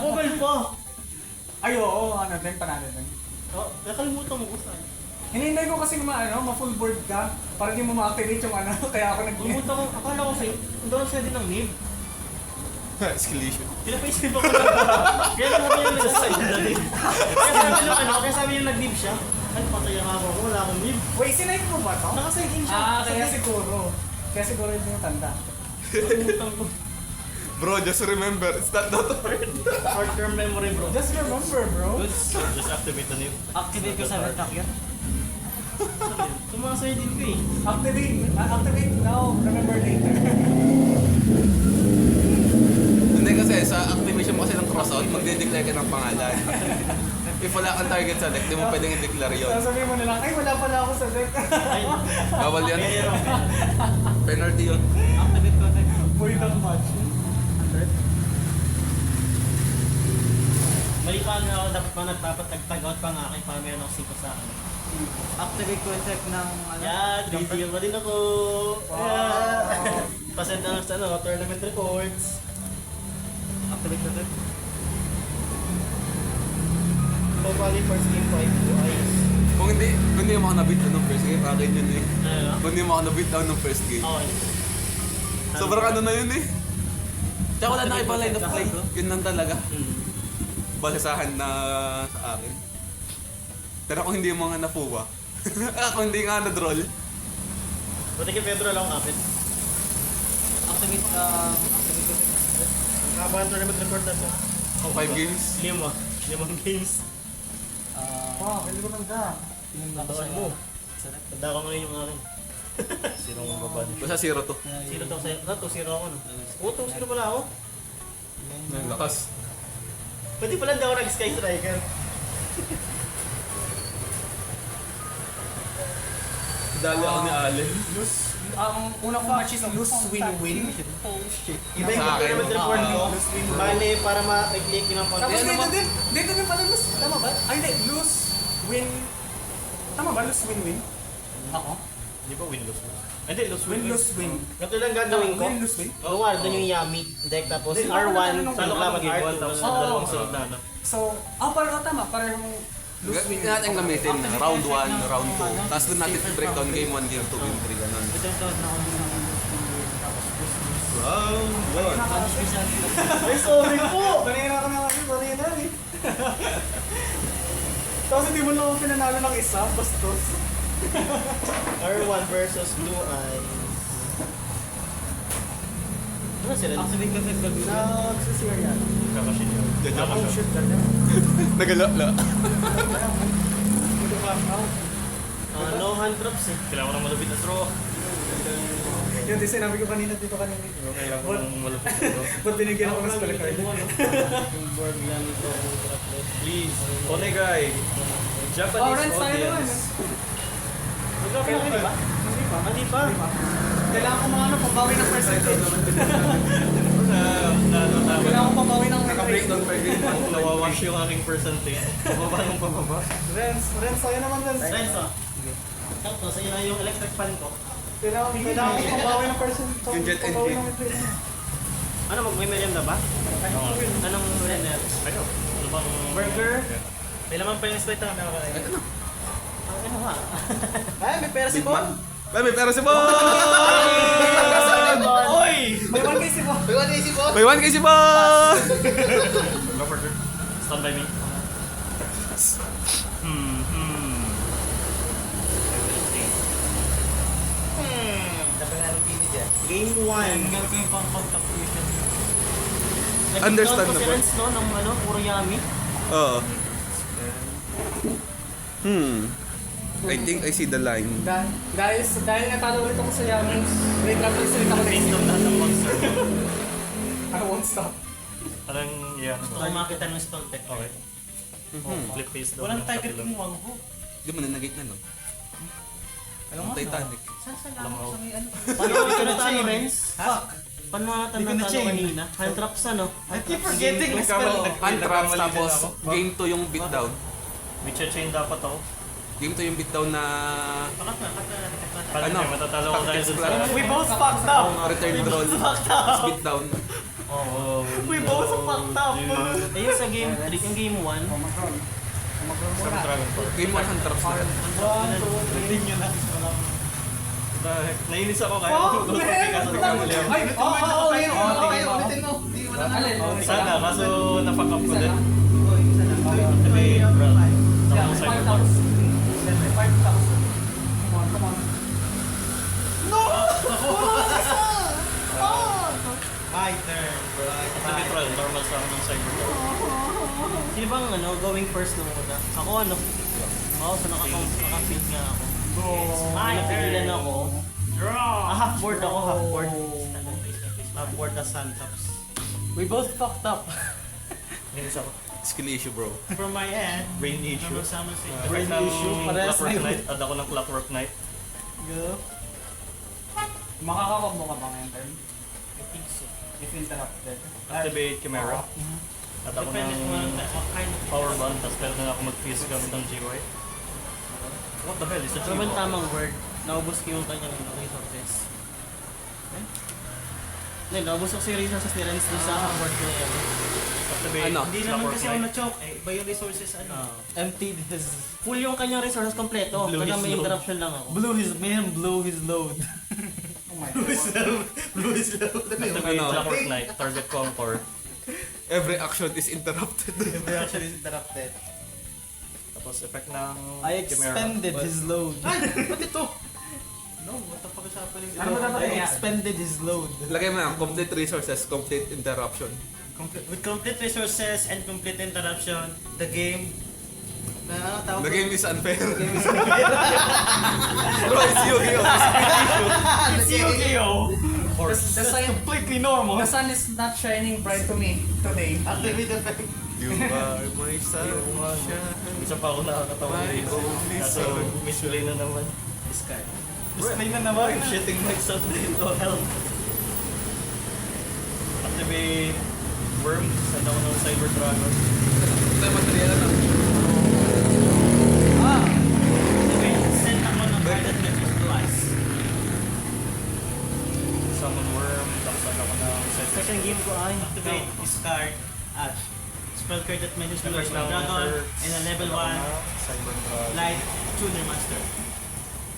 Mobile pa! Ay, oo. Ano din, panalo din. Oh, nakalimutan mo ko saan. Hinihintay ko kasi ma-full board ka. Para hindi mo ma-activate yung ano. Kaya ako Limutan ko, akala ko sa'yo, ang doon siya din ng nib. Escalation. Pinapaisip ako na. Kaya naman yung nag-assign na din. Kaya sabi niya nag-nib siya. Ay, patay ang ako, wala akong nib. Wait, sinay mo ba to? Nakasign in siya. Kaya siguro. Kaya siguro yun yung tanda. Nakalimutan ko. Bro, just remember, it's not that hard. Short-term memory, bro. Just remember, bro. Just activate the nib. Activate ko sa Retak yun. Sumasay din ko eh. Activate now. Remember later. Hindi kasi sa activation mo kasi ng crossout, magde-declare ka ng pangalan. If wala kang target sa deck, di mo pwedeng i-declare yun. Sasabihin mo na lang, ay wala pala ako sa deck. Ay, Bawal yan. Penalty yun. Activate ko sa Void ng match. mali pa nga ako, dapat pa nagpapatag-tag out pa nga akin para meron ako 5 sa akin. Activate ko yung set ng ano. Yan, 3-0 pa din ako. Yeah. Pasend na sa tournament reports. Activate ko set. Probably first game 5 to ice. Kung hindi mo ako na-beat down ng first game, akin yun eh. Ano? Kung hindi mo ako na-beat down ng first game. Okay. Sobrang ano na yun eh. Tsaka wala na kayo pa line of play. Yun lang talaga. Balasahan na sa akin. Pero kung hindi mo nga napuwa, kung hindi nga na-droll, Buti kay Pedro lang kapit. Activate ko set. Ang haba ng tournament report na siya. 5 games. 5 games. Wow, hindi ko tanda. Tandaan mo. Tanda ko ngayon yung akin. Sinong babad? Basta 0 to. Sino to sa'yo? 2-0 ako no? Oo, 2-0 pala ako. Ang lakas. Pwede pala hindi ako nag-sky striker. Dali ako ni Allen. Ang unang match is lose, win-win. Iba yung Sa akin. tournament report ko. Bale, para ma-click yun ang Tapos content. dito din pala lose. Tama ba? Ay hindi, lose, win. Tama ba? Lose, win-win? Ako? Di ba win-lose? Hindi, lose Win, lose, win. Ganito lang gagawin ko. Win, lose, win. Kunwari, doon yung Yami deck, tapos Di, R1, ano talo ka mag-R2. tapos Oo. dalawang sunod na ano. So, tama. Parang lose, win. Hindi natin gamitin na round 1, round 2. Tapos doon natin breakdown game 1, game 2, game 3, ganun. Ito yung tawag na ako din ng tapos Round 1. Ay, sorry po! Kanina ako na kanina eh. Tapos hindi mo lang ako pinanalo ng isa, bastos. R1 versus Blue Eyes. Ano sila? Activate ko set gabi. Nagsisirian. Kakasin yun. Oh shit, ganyan. Nagala. Hindi back out. No hand drops eh. Kailangan ko ng malupit na straw. Yun din sinabi ko kanina dito kanina. Kailangan ko ng malupit na straw. Ba't binigyan ako ng spell card? Yung board lang ito. Please, Onegai. Japanese Oh, Renz, tayo naman. audience. Mag-open na di ba? Hindi pa. Hindi pa. Kailangan ko mga pambawi ng percentage. Na Kailangan ko pambawi ng Naka-breakdown per game. nawawash yung aking percentage. Pababa ng pababa. Renz, sa'yo naman Renz. Renzo. Sakto, sa'yo na yung electric fan ko. Kailangan ko pambawi ng percentage. Yung jet and Pambawi kick. ng percentage. Ano, mag-merienda ba? Anong merienda? Ano? Ano bang... Burger? May laman pa yung slide na nakakain. Ano nga? Ay, may pera si Bon! Ay, may pera si Bon! Oy! May 1K si Bo. May 1K si Bon! Go burger. Stand by me. Game 1. Tingnan ko yung pang-contact fusion. Understandable. Nag-count ko si Renz, no? Ng ano, puro Yami. Oo. I think I see the line. Dahil natalo ulit ako sa Yamin, rate up ulit ako next Based on lahat ng monster. I won't stop. Parang, yan. Gusto ko makita ng stall tech. Okay. Flip face daw. Walang ng target kapila. kung wangho. Di mo na nag-gate na, no? Alam Ang Titanic. Saan sa lang sa may ano? Paano ko ito na Renz? Fuck! Paano mga Di ko tanda na-chain. kanina? Hand traps ano? I keep forgetting the Nagkamali, spell. untraps, Nagkamali tapos din ako. game 2 yung beatdown. May chain dapat ako. Game 2 yung beatdown na Pakat na. Paano Ano? matatalo ko dahil Tactics dun plan. sa... We both fucked up! return draw. Tapos beatdown. Oh, We both fucked up! Eh yung sa game 3, yung game 1, Omicron. Omicron Sa muna. Dragon Ball. Game 1 untraps na. Tingin nyo na. Dahil, nainis ako kaya ako mag-ulti kaso nagkamali ako. Ay, ulitin mo. Alin? Sana, kaso napack up ko din. Okay. Sabi, Brad, Yeah, tapos sa 5,000. cyber. 5,000. Come on. My turn. Sabi, Troll, normal sa akin ng cyber. sino bang ano, going first nung una? Ako ano? Oo, so nakapit nga ako. My Napigilan turn. ako. Draw! Half board ako, half board. Upward na Santops. We both fucked up. Nainis ako. Skill issue, bro. From my end, Brain issue. number summon si Effect ng Parehas Clockwork na yun. Knight. Add ako ng Clockwork Knight. Makakawag mo ka ba ngayon, Term? I think so. If interrupted. Activate Chimera. At ako Depende kung ng what kind of Power Bond. Tapos pwede na ako mag-fuse gamit ng GY. What the hell? Is it Ano ba yung GY? tamang word? Naubos ko yung kanyang resources. Hindi, naubos ko si resources ni Renz doon sa half board ko na yan. Activate Ano? Hindi naman Clockwork kasi ako Knight. na-choke eh. Iba yung resources ano. Emptied his... Full yung kanyang resources kompleto. Blew Kaya his may load. interruption lang ako. Blew his load. Oh my God. Blew his load. Activate Ano? Clockwork Knight. Target Conquer. Every action is interrupted. Every action is interrupted. Tapos effect ng I Chimera. expended But- his load. Ay! Ba't ito? No, what the fuck is happening? Ano ba dapat I nangyari? expended his load. Lagay mo lang, complete resources, complete interruption. With complete resources and complete interruption, the game... Na ano tawag? The game is unfair. Bro, it's Yu-Gi-Oh! It's Yu-Gi-Oh! The sun, Completely normal. the sun is not shining bright to me today. Activate effect. You are my sunshine. Isa pa ako nakakatawa My dito. only Kaso son. misplay na naman. Discard. Display na naman. I'm shitting myself dito. Help. Activate Worm. Send ako ng Cyber Dragon. Ito yung material na. Activate. Send ako ng guided message to us. Summon Worm. Tapos send ako ng Cyber Second game ko ay... Activate. Discard. At spell card that mentions below Effect is my ng dragon Enter. and a level 1 Cyber Dragon. light tuner master.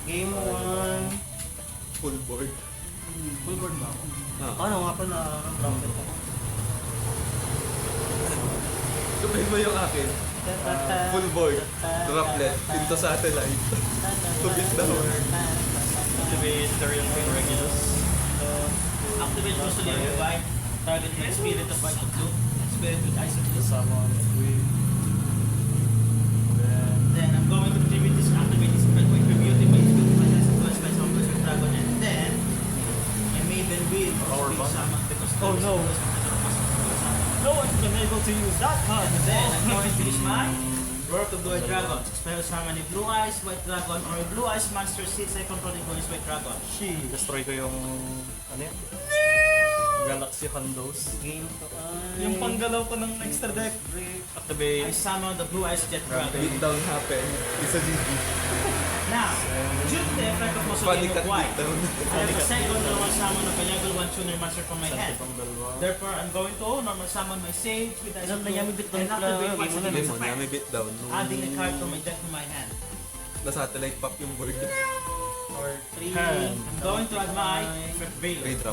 Game 1... Full board. Full board ba ako? Ah. Ano nga pala? Trumpet ako. Gawin mo yung akin. Full board. Droplet. Into satellite. To beat down. Activate Therian King Regulus. Activate Rosalia Revive. Target with Spirit of White of Blue. Spirit with Ice of Blue. Summon Queen. Then Then I'm going to activate this spell by reviewing my skill to my plus by some with dragon and then my maiden wheel Power will bond. summon because Oh, no. no one's been able to use that card. And then I'm going to finish my work of Blue Eyes Dragon. Spell summon a Blue Eyes White Dragon or a Blue Eyes monster since I control the Blue Eyes White Dragon. destroy ko yung... Ano yan? Galaxy Hondos. Game ko ay... Yung panggalaw ko ng extra deck. Activate I summon the Blue Eyes Jet Dragon. Beat down happen. Isa GG. Now, due to the effect of Funny Mausoleum cat of White, beat down. I have a second normal summon of a level 1 tuner master from my hand. Senti pang dalawa. Therefore, I'm going to normal summon my Sage with Ice Alam of na Blue Yami Bit and doon activate pala, once game mo na, again Lemon, sa yummy beat down. adding a card from my deck to my hand. Na-satellite pop yung board. Or 3... Hand. I'm going to add my Effect Veil. Ray drop.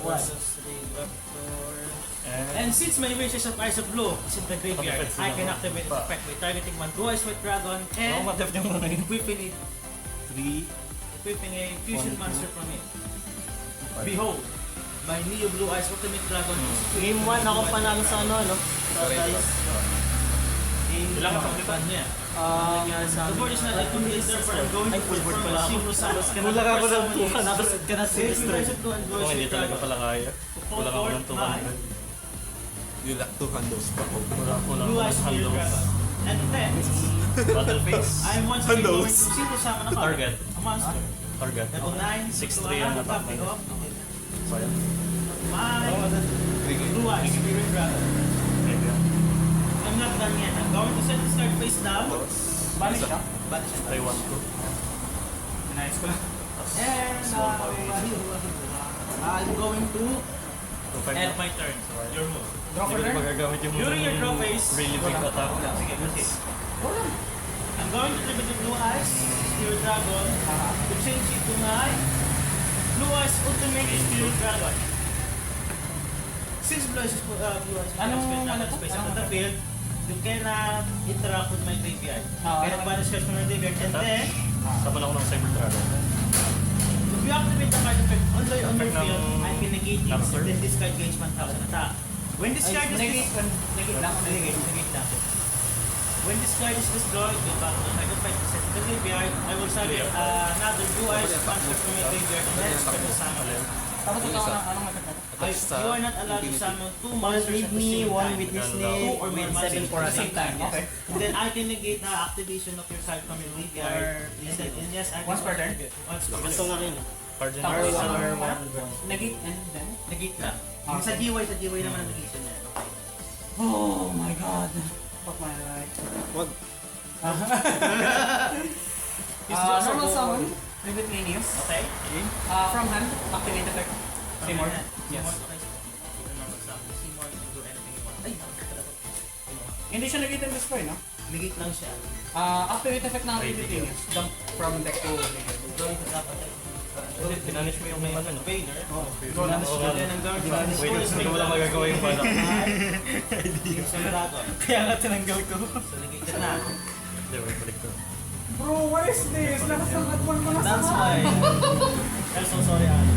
And since my wish is of Ice of Blue is in the graveyard, Pag-effect I sila, can no? activate its effect by targeting one Blue Eyes White Dragon Oo, and matap niya muna yun. equipping it, 3. equipping a fusion monster from it. Behold, my Neo Blue Eyes Ultimate Dragon is Game 1 ako panalo sa ano, no? Sa Dice. Ilang ka dito? niya. Nangyari sa The amin. board is not yet complete, therefore I'm going Ay, to full board perform pala a ako. Zero Summon. Wala ka ako ng 200. Tapos ka na Save me destroy. Rise of Blue and Blue Kung Eyes hindi White talaga Dragon. pala kaya. Wala ka ng 200. You lack 2 handles pa ako. Wala Blue Eyes Spirit handles. Dragon. And then, Battle phase. I'm once again going Handles. to zero summon a card. Target. A monster. Target. Level 9, 6-3 ang attack copy niya. of Sayang. my Blue Eyes Spirit Dragon. I'm not done yet. I'm going to set this card face down. Balik siya. Try 1 2. Inayos ko lang. And I'm going to end my turn. Your move. Draw for Hindi ko turn. magagamit yung During your draw phase, really big attack. sige, proceed. I'm going to tribute the Blue Eyes Spirit Dragon to change it to my Blue Eyes Ultimate Spirit Dragon. Since Blue Eyes is Blue Eyes Anong Spirit ano Dragon to? space on Anong the field, you cannot interact with my graveyard. Ah, Kaya banish cards from my graveyard, and then Saban ako ng Cyber Dragon. if you activate the card effect on your Effect ng field, I can negate it, Napster? then this card gains 1,000 attack. When this card is Negate lang. negate lang. When this card is destroyed, go back to the sacrifice to set the graveyard. I will summon another Blue Eyes monster from my graveyard and then special summon. Tapos ito anong effect? You are not allowed to summon 2 monsters at the Leave me same one time. witness Two name or more and monsters 7 for at a the same time. time. Okay. And then I can negate the activation of your card from your graveyard. And yes, I can Once per turn? Once per Gusto turn. nga rin. Card Tapos generation. negate and then? Negate lang. Yung sa GY naman ang negation niya. Okay. Oh my god. Fuck my life. Wag. Normal summon. Vivid Manius. Okay? From hand. Activate effect. Seymour. Yes. Seymour, you can do anything you want. Ay, Hindi siya negate and destroy, no? negate lang siya. Activate effect ng Vivid Manius. Jump from deck to graveyard. Going to dapat ay Pinanish mo yung ano, no? Vader. Pinanish And mo. then ang guard Wait, hindi ko wala magagawa yung bala. yung sa dragon. Kaya nga tinanggal ko. So negate na. Hindi, wait, balik ko. Bro, what is this? Lakas ng atwan ko na That's sa why. I'm so sorry, Alan.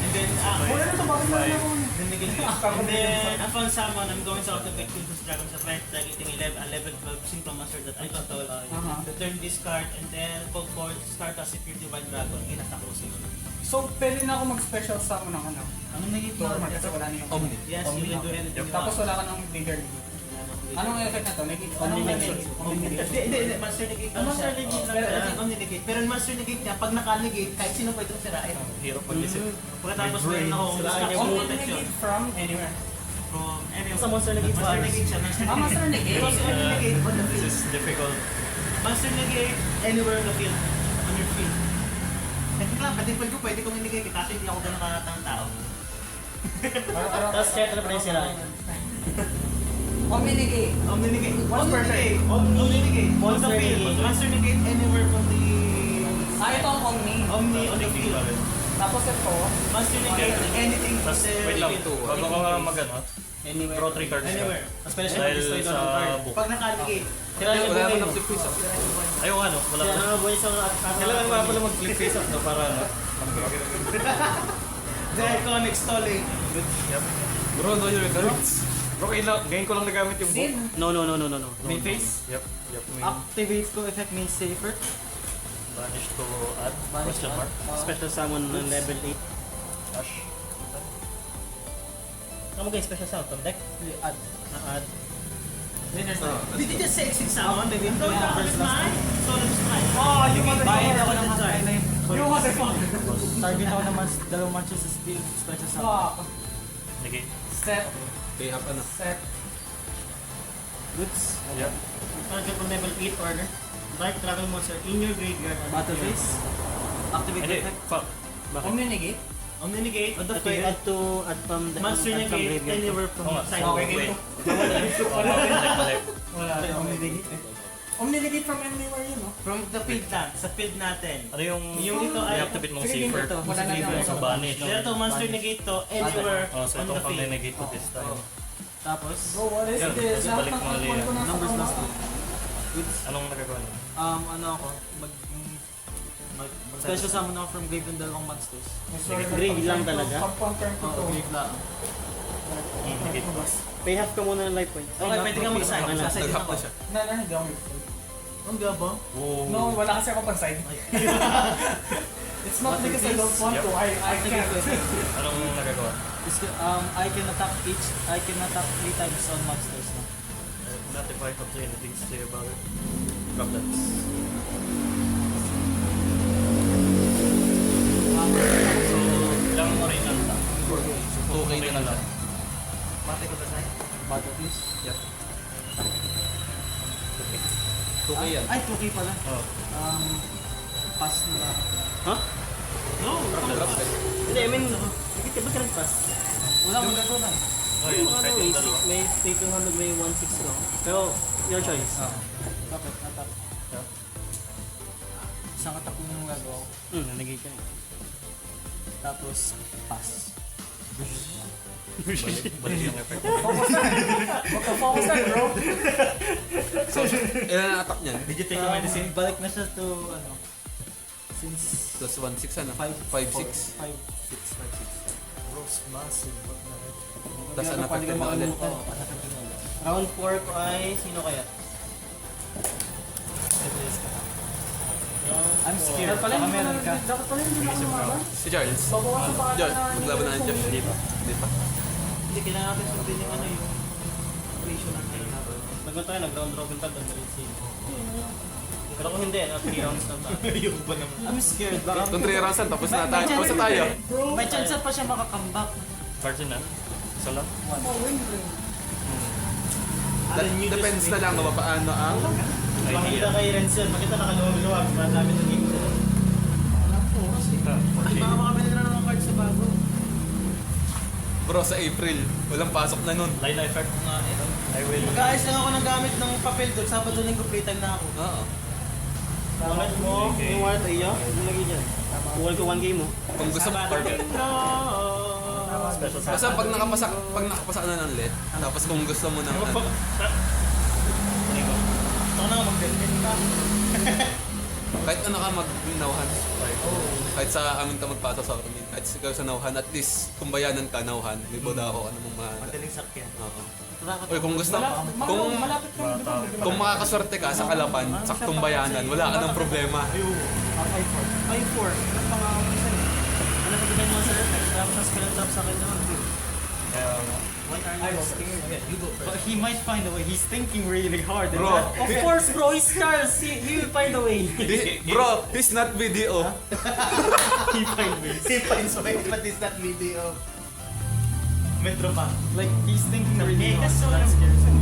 And then, Wala na ito, bakit na ako? then negate ko. And then, upon summon, I'm going to activate Quintus Dragon sa friend, targeting 11 12 simple monster that I control. Return this card, and then pag for start as if you're Divine Dragon, inattack ko sa'yo. So, pwede na ako mag-special summon ng ano? Anong negate mo? Dormant kasi wala na yung Omni. Yes, you can do anything you Tapos want. wala ka ng graveyard. Anong effect na to? Negate? Anong Negate. Hindi, Master Negate lang siya. Pero I think Omni Negate. Pero yung Master Negate niya, pag naka-negate, kahit sino pwede itong sirain. Hirap mag-isip. Pagkatapos meron ako distraction Omni protection negate from anywhere. from any Sa Monster Negate Master Negate siya. Master Negate? Because Omni Negate on the This field. is difficult. Master Negate anywhere on the field. On your field. Technic lang, pwede ko pwede kong i-negate kasi hindi ako ganun katang tao. Tapos kahit ano pa rin sila. Omni Negate. Omni Negate. Once per turn. Omni Negate. On the Monster field. Negate. Master Negate anywhere from the Ito ang Omni. Omni on the field. Tapos ito, Master Negate anything from Tapos, the wait lang. field. Bago ka mag-ano, Anywhere. draw 3 cards ka. Anywhere. Especially Dahil destroy sa doon ang card. book. Pag naka-negate. Kailangan Wala buhay naman mo. ng flip face up. Ayaw ano, wala Kaya pa. nga buhay sa Kailangan nga pala mag-flip face up no, para ano. The iconic Stolling. Yep. Bro, know your cards. Bro, ngayon ko lang nagamit yung book. No. Main face? Yep. Main. Activate ko effect means safer. Banish to add. Question mark. Special summon ng level 8. Dash. Kamu kayo special summon from deck? Add. Na-add. Did you just say it's summon? Don't talk with mine. Solo is mine. Oh, you Bayad ako ng Sorry. You motherfucker. Target ako naman dalawang matches sa speed. Special summon. Fuck. Negate. Set. Kaya ano. Set. Goods. Yep. Target on level 8 order. Dark Dragon Monster in your graveyard. Battle phase. Activate Hindi, effect. fuck. Bakit? Omni Negate? Omni Negate. Add Activate. add from the Monster add from Negate graveyard. anywhere from Oo nga. side. Okay, Wait. game. Balik. Wala. Omni Negate. Omni Negate from anywhere yun, no? From the field lang. Sa field natin. Ano yung Yung ito ay- i-activate mong Sige, game safer? ito. Wala na lang. So banish. Pero ito, Monster Negate to anywhere Oh, so on itong the field. pag-negate ko this time. Tapos, Bro, what is Yan, this? kasi Lahat balik ng mo ulit atwan yan. ko na sa numbers kamay. last two. Goods. Anong nagagawa niyo? Ano ako, special summon ako from grave ng dalawang monsters. Sorry, Grave lang talaga? Pag-confirm ko to. Oo, grave lang. Negate ko. Pay half ka muna ng life points. Okay, pwede ka mag-side. Ano? Saside din Nag-hap ako. na siya. Hindi ako mag-side. Ang gaba. Oh. No, wala kasi ako pang side. It's not because I don't want to. I can't. Anong nagagawa? I can attack 3 times on monsters now. Not if I have to say anything to say about it. Drop that. So, ilang mo rin ang attack? 2K na lang. Bate ko ba sa'yo? Bate please. Yep. 2K yan. Ay, 2K pala. Oh. Pass na lang. Huh? No, Drop ka. Hindi, I mean, bakit ba ka nag-pass? Wala akong gagawin na. Oh, yun. Kahit yung dalawa. May stay 200, may 160 lang. Pero, your choice. Bakit? Attack. Yeah. Isang attack mo yung gagawa ko. Nanagay ka na. Tapos, pass. Balik yung effect. Focus na, bro. So, ilan ang attack niyan? Did you take a medicine? Balik na siya to, ano, since Plus 1-6 ano? 5-6. 5, 6. Gross massive. Tas unaffected na ulit. Round 4 ko ay, sino kaya? I'm scared. Dapat pala Baka hindi meron ka. dapat pala hindi na kumaban. Si Charles. Babawasan pa George, maglaban na ng Josh. Hindi pa. Hindi pa. Hindi, kailangan natin sundin yung ano yung operation ng kailangan. Nagpunta tayo, nag-round robin tag, nag-red scene. Pero kung hindi, 3 rounds na tayo. Yung ba naman? I'm scared. Baka Kung 3 rounds na, tapos na tayo. Tapos na tayo. may chance pa siya makakambak. Cards na? Isa lang? Depends na lang kung paano ang... Makita kay Renzel, makita nakaluwag-luwag. Marami ng game ko. Ay, baka makabili na ng mga cards sa bago. Bro, sa April, walang pasok na nun. Line effect nga ito. I will. Mag-aayos lang ako ng gamit ng papel doon. Sabado linggo free time na ako. Oo. Wallet mo, yung wallet ay iyo. Yung lagi dyan. Kukuha ko 1 game mo. Kung gusto mo, target. Special Basta pag nakapasa na ng LED, tapos kung gusto mo ng ano, Ito na, mag-benefit ka. kahit ano ka mag-nauhan. Kahit sa amin ka magpasa sa amin. Kahit ikaw sa nauhan, at least kung bayanan ka nauhan, may boda ako, ano mong mahal. Madaling sakyan. Oo. Uy, kung gusto, kung, Malapit ka, di ba? kung makakaswerte ka sa Kalapan, saktong bayanan, wala ka ng problema. 5-4. 5-4. Ano pa nga ako minsan eh. Ano sa tignan mo sa reflex? Wala ko sa spell trap sa akin naman. Why are you scared? But he might find a way. He's thinking really hard. Bro. Of course, bro. He's Charles. He will find a way. Bro, he's not video. He find ways. Si finds way, but is that video? Metro pa. Like, he's thinking really hard. Kaso, That scares him.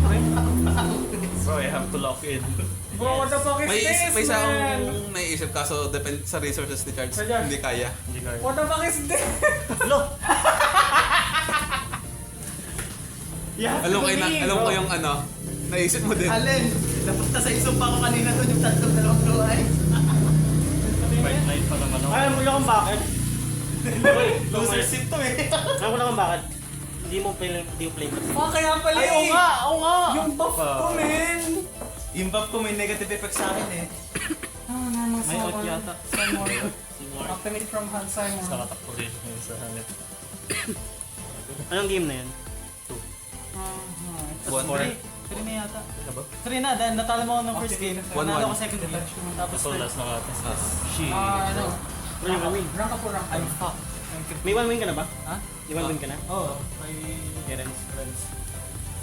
Bro, I have to lock in. Bro, what the fuck is May this, isa man? akong naisip kaso depende sa resources ni Charles. Sige. Hindi kaya. Hindi kaya. What the fuck is this? Alam ko yung ano, naisip mo din. Alin? Napunta sa isang pa ako kanina doon yung tatlong dalawang luay. Fight night pa naman ako. Ay, mo lang kung bakit. Loser seat to eh. Alam mo lang kung bakit. Hindi mo play mo. Oh, kaya pala Ay, oo eh. nga, oo nga. Yung buff ko, man. Yung buff ko may negative effect sa akin eh. May out yata. Simon. Activate from hand Simon. Nakatak position yun sa hanip. Anong game na yun? One. 3 na yata. 3 na, dahil natalo mo ako ng first game. 1-1. Nanalo ko second game. Tapos So last na natin. She. Ano? Rank up. Rank up or rank I'm up? fucked. May 1 win ka na ba? Ha? May 1 win ka na? Oo. Okay, Renz.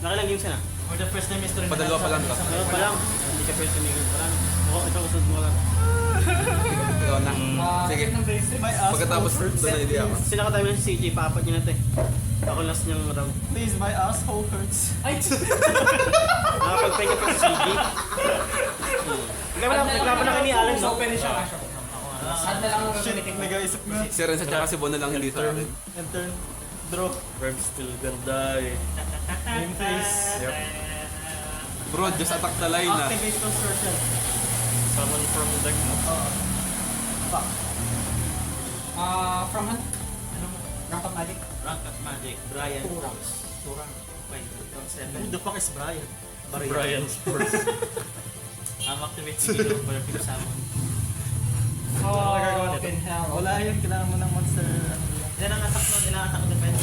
Nakailang games ka na? For the first time history Padalawa pa lang ka. Meron pa lang. Hindi ka first tumigil pa lang. Ako, ikaw usod mo lang. Ikaw na. Sige. Pagkatapos doon na idea ako. Sila ka tayo ng CJ, paapat niya na ito eh. Ako last niyang round. Please, my asshole hurts. Ay! Nakapag-pay ka pa sa CJ. Naglaban na kami ni Alan, no? So, pwede siya kasha. Sad na lang ang gagamitin ko. Nag-iisip na. Si Renz at saka si Bon na lang hindi sa akin. And turn. Draw. Verb still gonna die. Game face. Yep. Bro, just attack the line na. Activate construction. Summon from the deck, no? Fuck. From hand? Rank up magic? Rank up magic. Brian. Two ranks. Wait, round 7. Who the fuck is Brian? Brian's first. Activate skill for your summon. Oh, gagawin fucking hell. Wala yun, kailangan mo ng monster. Ilan ang attack nun? Ilan ang attack defense?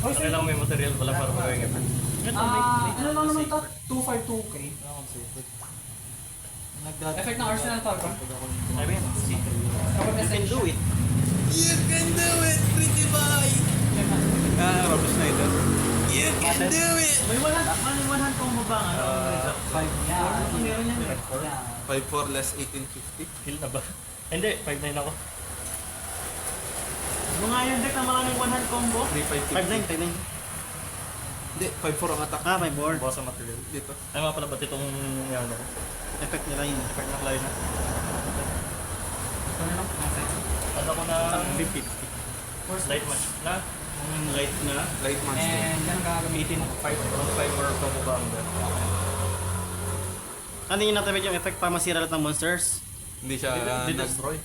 Oy, Kailangan may material pala para magawin effect. ano lang naman ito? 252k. Nag-dodge. Effect ng arsenal Falcon. Sabi yan. Kapag You can do it. You can do it, pretty boy! Rob Schneider. You can do it! May 100 combo ba ang ano? 5 yan. Meron yan. 5-4 less 1850. Heal na ba? Hindi, 5-9 ako. Mga yung deck na maraming 100 combo. 3-5-50. 5-9. Hindi, 5-4 ang attack. Ah, may board. Bawas sa material. Dito. Ay mga pala ba't itong yan ako? Effect nila yun. Effect na fly na. Add ako na 50. Light match na. Light na. Light monster. And yan ang gagamitin. 5 or combo ba ang bet? Ano yung natabit yung effect para masira lahat ng monsters? Hindi siya Hindi destroy.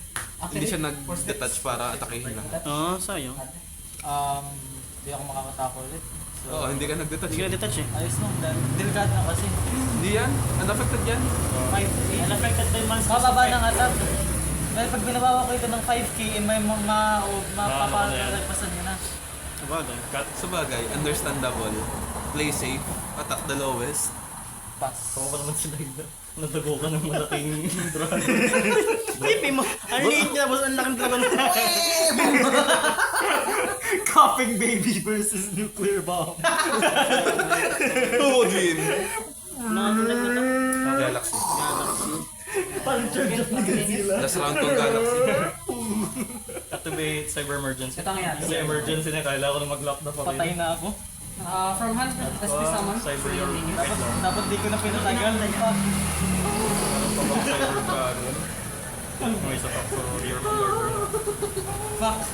hindi siya nag-detach para atakihin lang. Oo, sayang. Hindi ako makakatako ulit. Oo, hindi ka nag-detach. Hindi ka na-detach eh. Ayos lang, dahil delikado na kasi. Hindi yan. Unaffected yan. 5K. Unaffected by monsters. Mababa ng attack. Dahil pag binabawa ko ito ng 5K, may mapapalagpasan nyo na. Sabagay. Sa bagay, understandable. Play safe. Attack the lowest. Pass. Kung pa naman sila yun. Nadago ka ng malaking dragon. Pipi mo! Ang liit niya, boss. Ang laking dragon. Coughing baby versus nuclear bomb. Who would win? Galaxy. Last round tong Galaxy. Activate Cyber Emergency. Ito nga yan. Kasi emergency na, kailangan ko na mag-lock na pa Patay na ako. From hand, SP summon. Cyber your Dapat di ko na pinatagal. Fuck. Cyber Dragon. May isa pa so your Guardian. Fuck.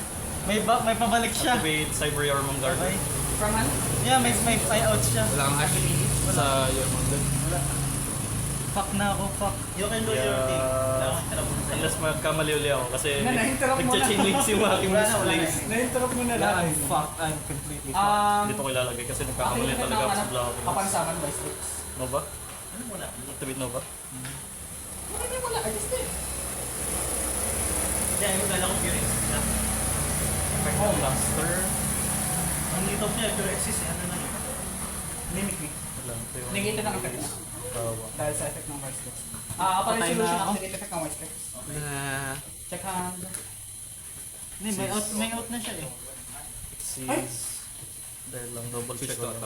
May pabalik siya. Activate Cyber your Guardian. Okay. From hand. Yeah, may out siya. Wala kang hash sa your mountain. Fuck na ako, fuck. You can do your thing. Unless magkamali uli ako kasi Na-interrupt mo na. nag-chain links yung aking misplace. Na-interrupt mo na Yeah, lang. I'm fucked. I'm completely fucked. Dito ko ilalagay kasi nagkakamali talaga ako sa block. Kapansaman by sticks. Nova? Activate Nova? Hindi wala. I just did. Hindi, ayun kala ko Furious. Oh, Blaster. Ang litop niya, Furious is ano na yun. Mimic me. Wala. Ito yung Negated ang effect na. tawa. Dahil sa effect ng white sticks. Upon Patay na resolution, ako. activate effect ng white sticks. Check hand. Hindi, may out na siya eh. Seize. Dahil lang double check ko lang.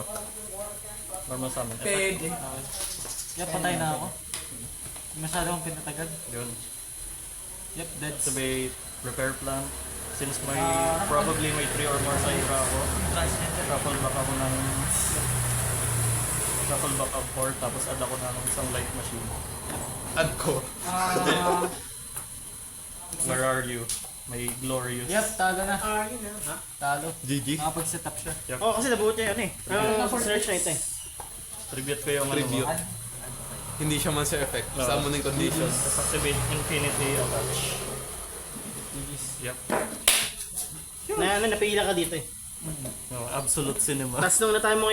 Normal summon. Paid. Yeah, patay na ako. Masyado akong pinatagal. Yun. Yep, that's... Activate Repair Plan. Since may probably may 3 or more sa ira ako, shuffle back ako ng shuffle back up 4 tapos add ako ng isang light machine. Add ko. Where are you? May glorious. Yep, talo na. Yun na. Ha? Talo. GG. Nakapag-set up siya. Oo, kasi nabuot niya yun eh. Ang search na ito eh. Tribute ko yung ano Tribute. mo. Hindi siya man sa effect. Summoning conditions. Tapos activate Infinity Attach. Yep. Napila ka dito eh. No, absolute cinema. Tapos nung na tayo mo